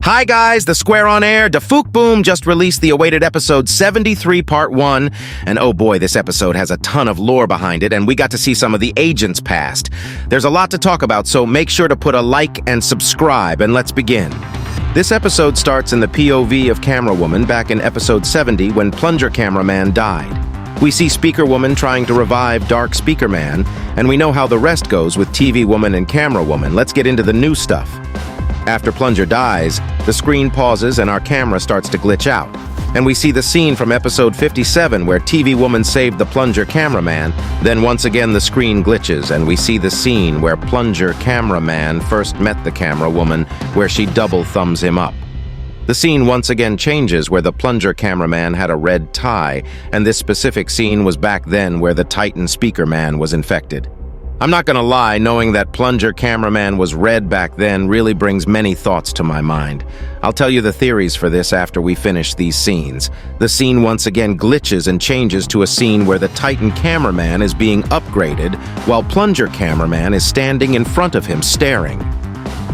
Hi guys, The Square on Air, Da Fook Boom just released the awaited episode 73 Part 1, and oh boy, this episode has a ton of lore behind it, and we got to see some of the agents past. There's a lot to talk about, so make sure to put a like and subscribe, and let's begin. This episode starts in the POV of Camera Woman back in episode 70 when Plunger Cameraman died. We see Speaker Woman trying to revive Dark Speaker Man, and we know how the rest goes with TV Woman and Camera Woman. Let's get into the new stuff. After Plunger dies, the screen pauses and our camera starts to glitch out. And we see the scene from episode 57 where TV Woman saved the Plunger Cameraman. Then once again the screen glitches and we see the scene where Plunger Cameraman first met the Camera Woman, where she double thumbs him up. The scene once again changes where the Plunger Cameraman had a red tie, and this specific scene was back then where the Titan Speaker Man was infected. I'm not gonna lie, knowing that Plunger Cameraman was red back then really brings many thoughts to my mind. I'll tell you the theories for this after we finish these scenes. The scene once again glitches and changes to a scene where the Titan Cameraman is being upgraded while Plunger Cameraman is standing in front of him staring.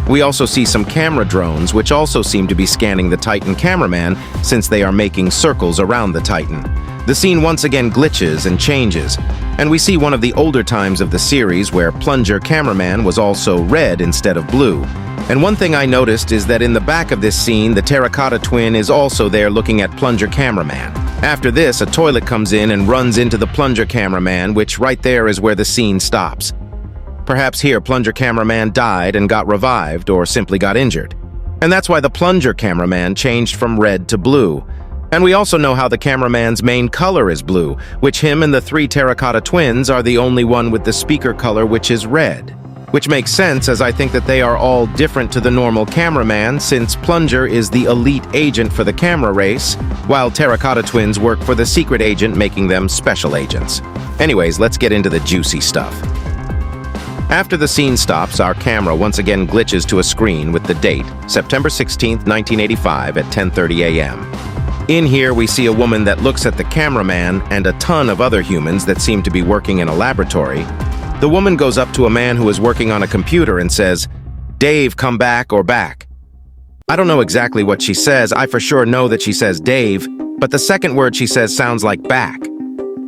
We also see some camera drones which also seem to be scanning the Titan Cameraman since they are making circles around the Titan. The scene once again glitches and changes, and we see one of the older times of the series where Plunger Cameraman was also red instead of blue. And one thing I noticed is that in the back of this scene, the Terracotta Twin is also there looking at Plunger Cameraman. After this, a toilet comes in and runs into the Plunger Cameraman, which right there is where the scene stops. Perhaps here Plunger Cameraman died and got revived or simply got injured. And that's why the Plunger Cameraman changed from red to blue. And we also know how the cameraman's main color is blue, which him and the three Terracotta Twins are the only one with the speaker color which is red. Which makes sense, as I think that they are all different to the normal cameraman, since Plunger is the elite agent for the camera race, while Terracotta Twins work for the secret agent, making them special agents. Anyways, let's get into the juicy stuff. After the scene stops, our camera once again glitches to a screen with the date, September 16th, 1985 at 10:30 a.m. In here, we see a woman that looks at the cameraman and a ton of other humans that seem to be working in a laboratory. The woman goes up to a man who is working on a computer and says, "Dave, come back or back." I don't know exactly what she says. I for sure know that she says Dave, but the second word she says sounds like back.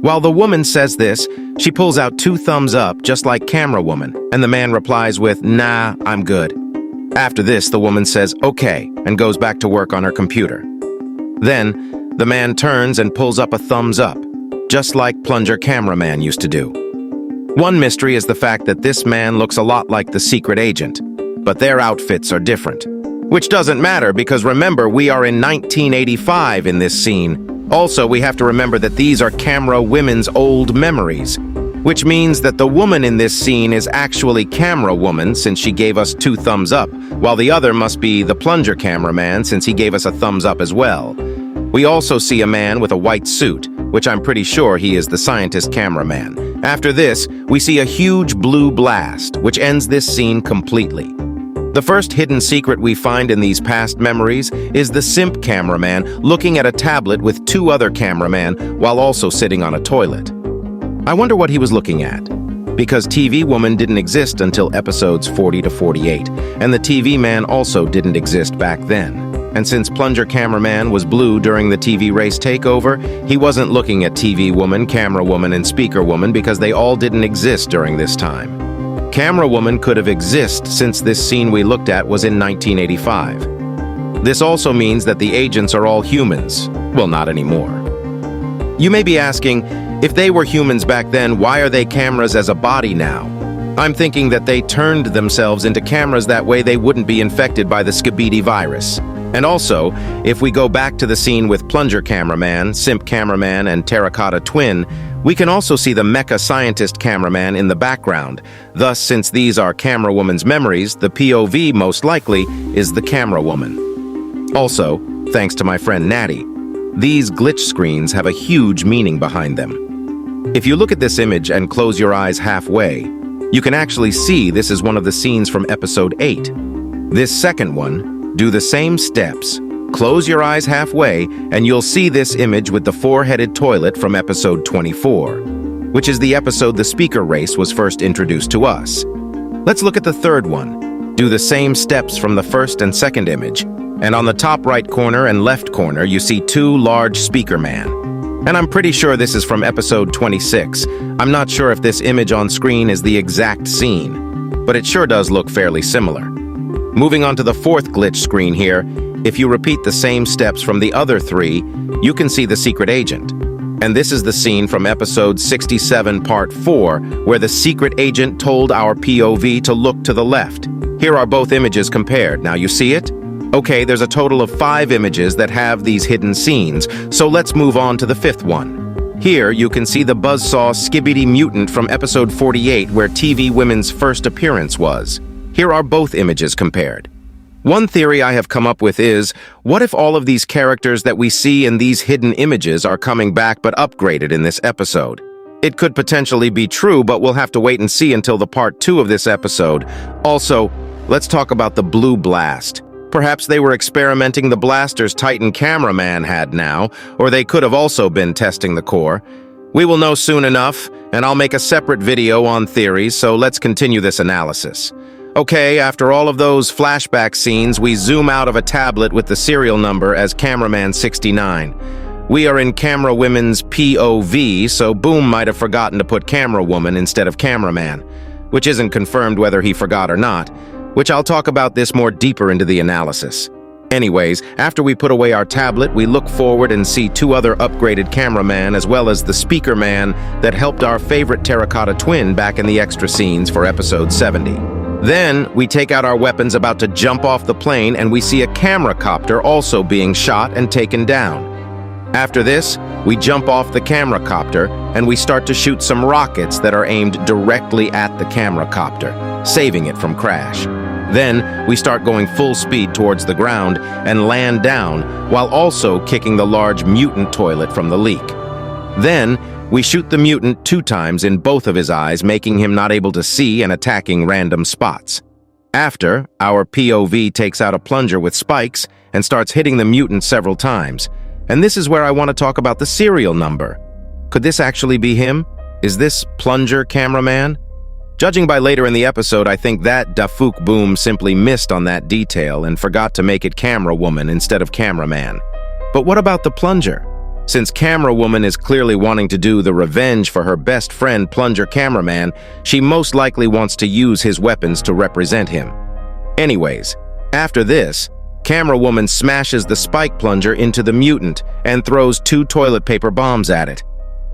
While the woman says this, she pulls out 2 thumbs up, just like Camera Woman, and the man replies with, "Nah, I'm good." After this, the woman says, "Okay," and goes back to work on her computer. Then, the man turns and pulls up a thumbs up, just like Plunger Cameraman used to do. One mystery is the fact that this man looks a lot like the secret agent, but their outfits are different. Which doesn't matter because remember, we are in 1985 in this scene. Also, we have to remember that these are Camera Women's old memories, which means that the woman in this scene is actually Camera Woman since she gave us 2 thumbs up, while the other must be the Plunger Cameraman since he gave us a thumbs up as well. We also see a man with a white suit, which I'm pretty sure he is the scientist cameraman. After this, we see a huge blue blast, which ends this scene completely. The first hidden secret we find in these past memories is the simp cameraman looking at a tablet with 2 other cameramen while also sitting on a toilet. I wonder what he was looking at, because TV Woman didn't exist until episodes 40 to 48, and the TV Man also didn't exist back then. And since Plunger Cameraman was blue during the TV race takeover, he wasn't looking at TV Woman, Camera Woman, and Speaker Woman because they all didn't exist during this time. Camera Woman could have existed since this scene we looked at was in 1985. This also means that the agents are all humans. Well, not anymore. You may be asking, if they were humans back then, why are they cameras as a body now? I'm thinking that they turned themselves into cameras that way they wouldn't be infected by the Skibidi virus. And also, if we go back to the scene with Plunger Cameraman, Simp Cameraman, and Terracotta Twin, we can also see the Mecha Scientist Cameraman in the background. Thus, since these are Camera Woman's memories, the POV most likely is the Camera Woman. Also, thanks to my friend Natty, these glitch screens have a huge meaning behind them. If you look at this image and close your eyes halfway, you can actually see this is one of the scenes from episode 8. This second one, do the same steps, close your eyes halfway, and you'll see this image with the 4-headed toilet from episode 24, which is the episode the speaker race was first introduced to us. Let's look at the third one. Do the same steps from the first and second image, And on the top right corner and left corner, you see two large speaker man. And I'm pretty sure this is from episode 26. I'm not sure if this image on screen is the exact scene, but it sure does look fairly similar. Moving on to the fourth glitch screen here, if you repeat the same steps from the other three, you can see the secret agent. And this is the scene from episode 67 part 4, where the secret agent told our POV to look to the left. Here are both images compared. Now you see it? Okay, there's a total of 5 images that have these hidden scenes, so let's move on to the 5th one. Here you can see the buzzsaw Skibidi mutant from episode 48, where TV Women's first appearance was. Here are both images compared. One theory I have come up with is, what if all of these characters that we see in these hidden images are coming back but upgraded in this episode? It could potentially be true, but we'll have to wait and see until the part 2 of this episode. Also, let's talk about the blue blast. Perhaps they were experimenting the blasters Titan cameraman had now, or they could have also been testing the core. We will know soon enough, and I'll make a separate video on theories, so let's continue this analysis. Okay, after all of those flashback scenes, we zoom out of a tablet with the serial number as Cameraman 69. We are in Camera Woman's POV, so Boom might have forgotten to put Camera Woman instead of Cameraman, which isn't confirmed whether he forgot or not, which I'll talk about this more deeper into the analysis. Anyways, after we put away our tablet, we look forward and see 2 other upgraded cameraman as well as the speaker man that helped our favorite terracotta twin back in the extra scenes for episode 70. Then, we take out our weapons about to jump off the plane and we see a camera copter also being shot and taken down. After this, we jump off the camera copter and we start to shoot some rockets that are aimed directly at the camera copter, saving it from crash. Then, we start going full speed towards the ground and land down while also kicking the large mutant toilet from the leak. Then, we shoot the mutant 2 times in both of his eyes, making him not able to see and attacking random spots. After, our POV takes out a plunger with spikes and starts hitting the mutant several times. And this is where I want to talk about the serial number. Could this actually be him? Is this plunger cameraman? Judging by later in the episode, I think that Dafuk Boom simply missed on that detail and forgot to make it camera woman instead of cameraman. But what about the plunger? Since camera woman is clearly wanting to do the revenge for her best friend plunger cameraman, she most likely wants to use his weapons to represent him. Anyways, after this, Camera Woman smashes the spike plunger into the mutant and throws 2 toilet paper bombs at it.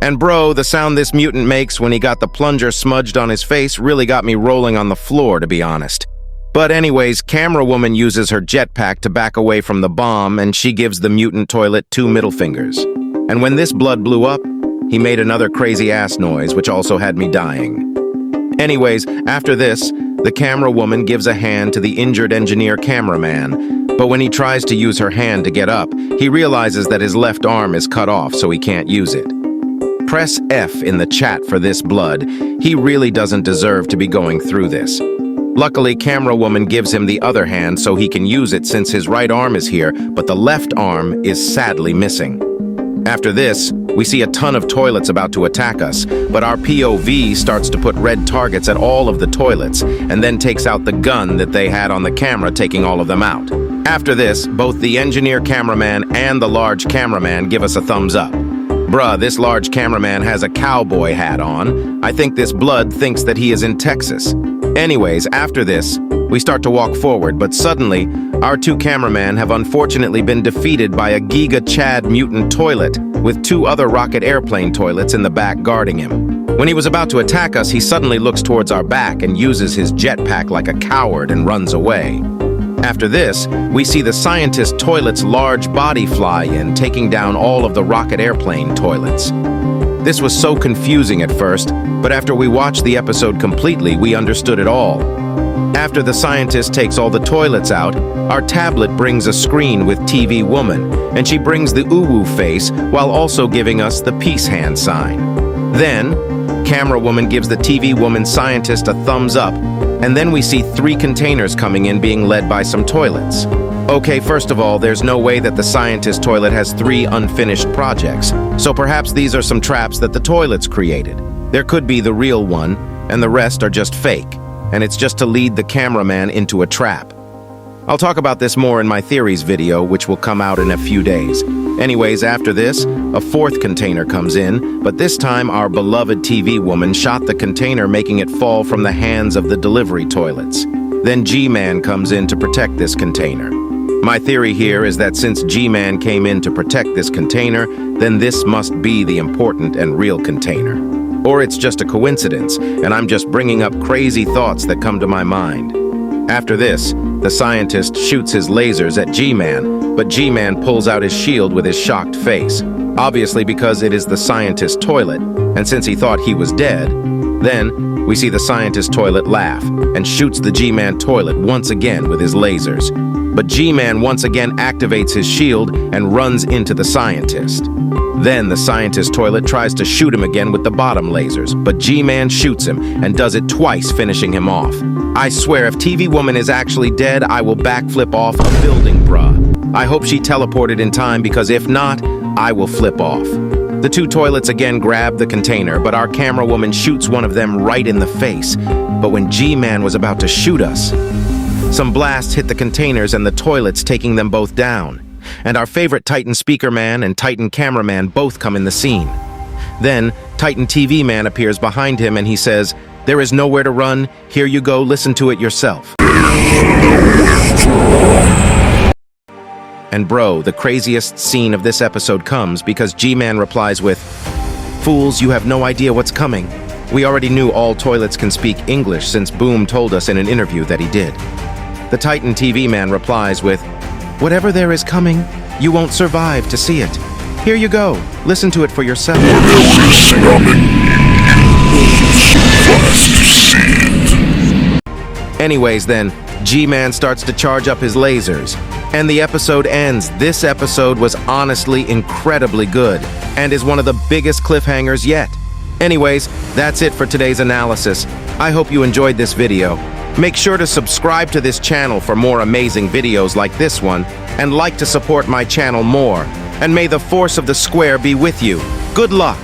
And bro, the sound this mutant makes when he got the plunger smudged on his face really got me rolling on the floor, to be honest. But anyways, Camera Woman uses her jetpack to back away from the bomb and she gives the mutant toilet 2 middle fingers. And when this blood blew up, he made another crazy ass noise, which also had me dying. Anyways, after this, the Camera Woman gives a hand to the injured engineer cameraman, but when he tries to use her hand to get up, he realizes that his left arm is cut off, so he can't use it. Press F in the chat for this blood. He really doesn't deserve to be going through this. Luckily, Camera Woman gives him the other hand so he can use it since his right arm is here, but the left arm is sadly missing. After this, we see a ton of toilets about to attack us, but our POV starts to put red targets at all of the toilets and then takes out the gun that they had on the camera, taking all of them out. After this, both the engineer cameraman and the large cameraman give us a thumbs up. Bruh, this large cameraman has a cowboy hat on. I think this blood thinks that he is in Texas. Anyways, after this, we start to walk forward, but suddenly, our 2 cameramen have unfortunately been defeated by a Giga Chad mutant toilet with 2 other rocket airplane toilets in the back guarding him. When he was about to attack us, he suddenly looks towards our back and uses his jetpack like a coward and runs away. After this, we see the scientist toilet's large body fly in, taking down all of the rocket airplane toilets. This was so confusing at first, but after we watched the episode completely, we understood it all. After the scientist takes all the toilets out, our tablet brings a screen with TV Woman, and she brings the uwu face while also giving us the peace hand sign. Then, Camera Woman gives the TV Woman scientist a thumbs up, and then we see 3 containers coming in being led by some toilets. Okay, first of all, there's no way that the scientist toilet has 3 unfinished projects, so perhaps these are some traps that the toilets created. There could be the real one, and the rest are just fake, and it's just to lead the cameraman into a trap. I'll talk about this more in my theories video, which will come out in a few days. Anyways, after this, a fourth container comes in, but this time our beloved TV woman shot the container, making it fall from the hands of the delivery toilets. Then G-Man comes in to protect this container. My theory here is that since G-Man came in to protect this container, then this must be the important and real container. Or it's just a coincidence, and I'm just bringing up crazy thoughts that come to my mind. After this, the scientist shoots his lasers at G-Man, but G-Man pulls out his shield with his shocked face, obviously because it is the scientist's toilet, and since he thought he was dead. Then, we see the scientist's toilet laugh, and shoots the G-Man toilet once again with his lasers. But G-Man once again activates his shield and runs into the scientist. Then the scientist's toilet tries to shoot him again with the bottom lasers, but G-Man shoots him and does it twice, finishing him off. I swear, if TV Woman is actually dead, I will backflip off a building, bruh. I hope she teleported in time, because if not, I will flip off. The two toilets again grab the container, but our camera woman shoots one of them right in the face. But when G-Man was about to shoot us, some blasts hit the containers and the toilets, taking them both down. And our favorite Titan Speaker Man and Titan Cameraman both come in the scene. Then, Titan TV Man appears behind him and he says, "There is nowhere to run. Here you go, listen to it yourself." And bro, the craziest scene of this episode comes because G-Man replies with, "Fools, you have no idea what's coming." We already knew all toilets can speak English since Boom told us in an interview that he did. The Titan TV Man replies with, "Whatever there is coming, you won't survive to see it. Here you go, listen to it for yourself." Whatever is coming, you won't survive to see it. Anyways then, G-Man starts to charge up his lasers, and the episode ends. This episode was honestly incredibly good, and is one of the biggest cliffhangers yet. Anyways, that's it for today's analysis. I hope you enjoyed this video. Make sure to subscribe to this channel for more amazing videos like this one, and like to support my channel more. And may the force of the square be with you. Good luck!